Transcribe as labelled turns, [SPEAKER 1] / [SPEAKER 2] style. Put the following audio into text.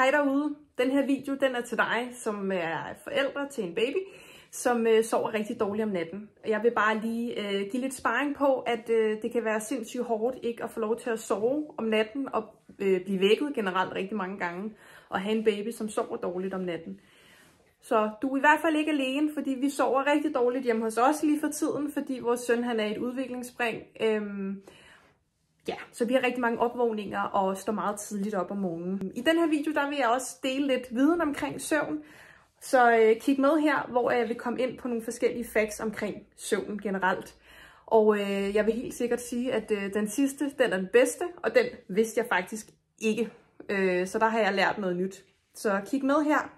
[SPEAKER 1] Hej derude. Den her video, den er til dig, som er forældre til en baby, som sover rigtig dårligt om natten. Jeg vil bare lige give lidt sparring på, at det kan være sindssygt hårdt ikke at få lov til at sove om natten og blive vækket generelt rigtig mange gange og have en baby, som sover dårligt om natten. Så du er i hvert fald ikke alene, fordi vi sover rigtig dårligt hjemme hos os lige for tiden, fordi vores søn han er i et udviklingsspring. Ja, så vi har rigtig mange opvågninger og står meget tidligt op om morgenen. I den her video, der vil jeg også dele lidt viden omkring søvn. Så kig med her, hvor jeg vil komme ind på nogle forskellige facts omkring søvn generelt. Og jeg vil helt sikkert sige, at den sidste, den er den bedste, og den vidste jeg faktisk ikke. Så der har jeg lært noget nyt. Så kig med her.